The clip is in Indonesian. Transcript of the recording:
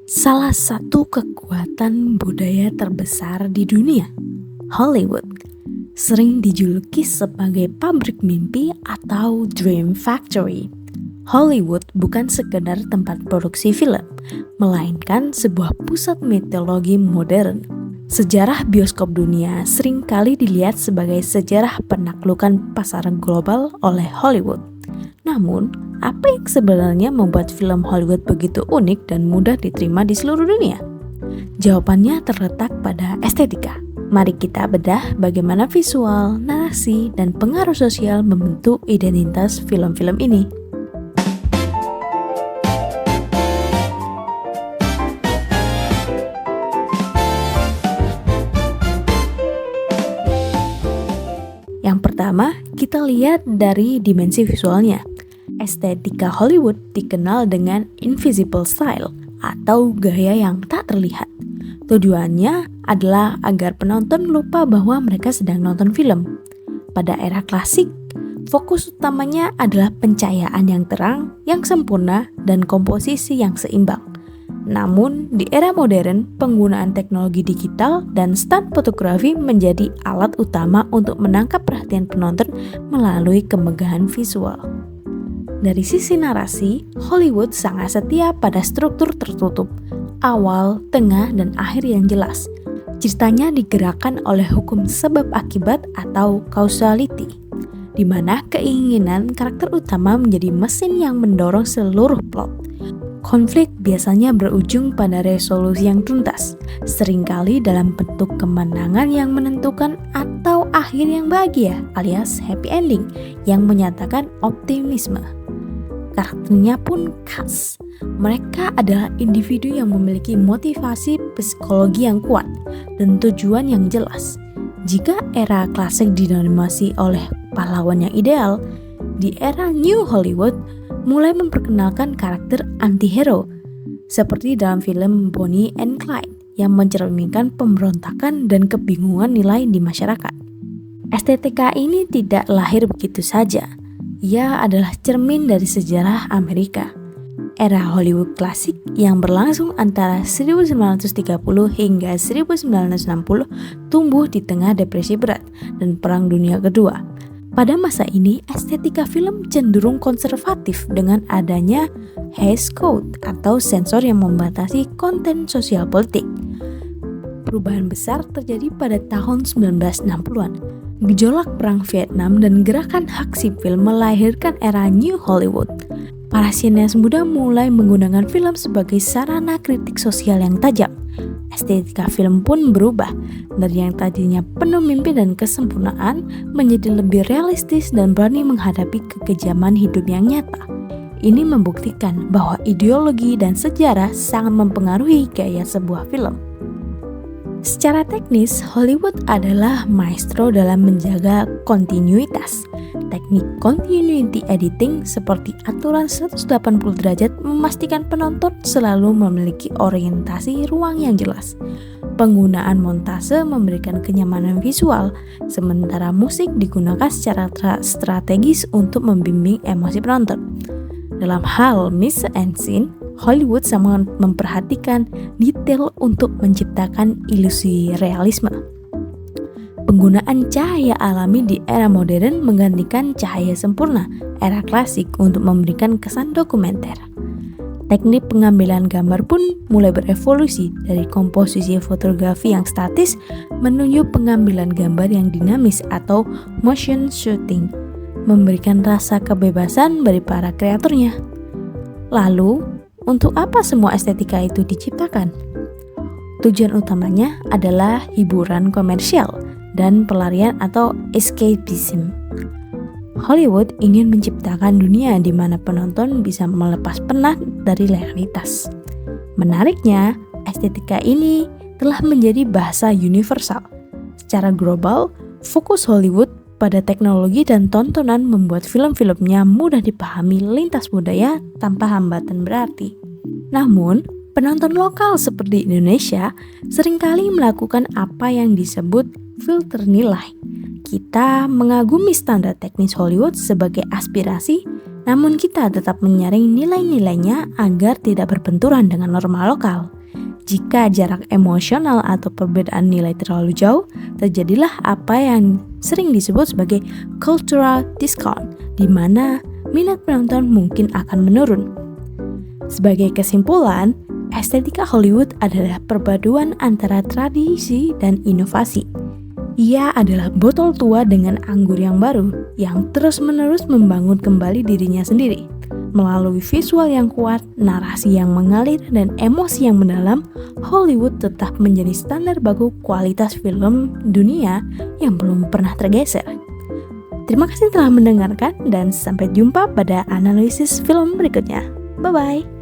Salah satu kekuatan budaya terbesar di dunia, Hollywood, sering dijuluki sebagai pabrik mimpi atau dream factory. Hollywood bukan sekedar tempat produksi film, melainkan sebuah pusat mitologi modern. Sejarah bioskop dunia seringkali dilihat sebagai sejarah penaklukan pasar global oleh Hollywood. Namun, apa yang sebenarnya membuat film Hollywood begitu unik dan mudah diterima di seluruh dunia? Jawabannya terletak pada estetika. Mari kita bedah bagaimana visual, narasi, dan pengaruh sosial membentuk identitas film-film ini. Yang pertama, kita lihat dari dimensi visualnya. Estetika Hollywood dikenal dengan invisible style atau gaya yang tak terlihat. Tujuannya adalah agar penonton lupa bahwa mereka sedang nonton film. Pada era klasik, fokus utamanya adalah pencahayaan yang terang, yang sempurna, dan komposisi yang seimbang. Namun, di era modern, penggunaan teknologi digital dan stunt fotografi menjadi alat utama untuk menangkap perhatian penonton melalui kemegahan visual. Dari sisi narasi, Hollywood sangat setia pada struktur tertutup, awal, tengah, dan akhir yang jelas. Ceritanya digerakkan oleh hukum sebab akibat atau causality, di mana keinginan karakter utama menjadi mesin yang mendorong seluruh plot. Konflik biasanya berujung pada resolusi yang tuntas, seringkali dalam bentuk kemenangan yang menentukan atau akhir yang bahagia alias happy ending yang menyatakan optimisme. Karakternya pun khas. Mereka adalah individu yang memiliki motivasi psikologi yang kuat dan tujuan yang jelas. Jika era klasik didominasi oleh pahlawan yang ideal, di era New Hollywood mulai memperkenalkan karakter anti-hero, seperti dalam film Bonnie and Clyde yang mencerminkan pemberontakan dan kebingungan nilai di masyarakat. Estetika ini tidak lahir begitu saja. Ia adalah cermin dari sejarah Amerika. Era Hollywood klasik yang berlangsung antara 1930 hingga 1960 tumbuh di tengah depresi berat dan Perang Dunia Kedua. Pada masa ini, estetika film cenderung konservatif dengan adanya Hays Code atau sensor yang membatasi konten sosial politik. Perubahan besar terjadi pada tahun 1960-an. Gejolak Perang Vietnam dan gerakan hak sipil melahirkan era New Hollywood. Para sineas muda mulai menggunakan film sebagai sarana kritik sosial yang tajam. Estetika film pun berubah dari yang tadinya penuh mimpi dan kesempurnaan menjadi lebih realistis dan berani menghadapi kekejaman hidup yang nyata. Ini membuktikan bahwa ideologi dan sejarah sangat mempengaruhi gaya sebuah film. Secara teknis, Hollywood adalah maestro dalam menjaga kontinuitas. Teknik continuity editing seperti aturan 180 derajat memastikan penonton selalu memiliki orientasi ruang yang jelas. Penggunaan montase memberikan kenyamanan visual, sementara musik digunakan secara strategis untuk membimbing emosi penonton. Dalam hal mise en scene, Hollywood sangat memperhatikan detail untuk menciptakan ilusi realisme. Penggunaan cahaya alami di era modern menggantikan cahaya sempurna era klasik untuk memberikan kesan dokumenter. Teknik pengambilan gambar pun mulai berevolusi dari komposisi fotografi yang statis menuju pengambilan gambar yang dinamis atau motion shooting, memberikan rasa kebebasan bagi para kreatornya. Lalu, untuk apa semua estetika itu diciptakan? Tujuan utamanya adalah hiburan komersial dan pelarian atau escapism. Hollywood ingin menciptakan dunia di mana penonton bisa melepas penat dari realitas. Menariknya, estetika ini telah menjadi bahasa universal. Secara global, fokus Hollywood pada teknologi dan tontonan membuat film-filmnya mudah dipahami lintas budaya tanpa hambatan berarti. Namun, penonton lokal seperti Indonesia seringkali melakukan apa yang disebut filter nilai. Kita mengagumi standar teknis Hollywood sebagai aspirasi, Namun kita tetap menyaring nilai-nilainya agar tidak berbenturan dengan norma lokal. Jika jarak emosional atau perbedaan nilai terlalu jauh, terjadilah apa yang sering disebut sebagai cultural discount, di mana minat penonton mungkin akan menurun. Sebagai kesimpulan, estetika Hollywood adalah perpaduan antara tradisi dan inovasi. Ia adalah botol tua dengan anggur yang baru, yang terus-menerus membangun kembali dirinya sendiri. Melalui visual yang kuat, narasi yang mengalir, dan emosi yang mendalam, Hollywood tetap menjadi standar baku kualitas film dunia yang belum pernah tergeser. Terima kasih telah mendengarkan dan sampai jumpa pada analisis film berikutnya. Bye-bye!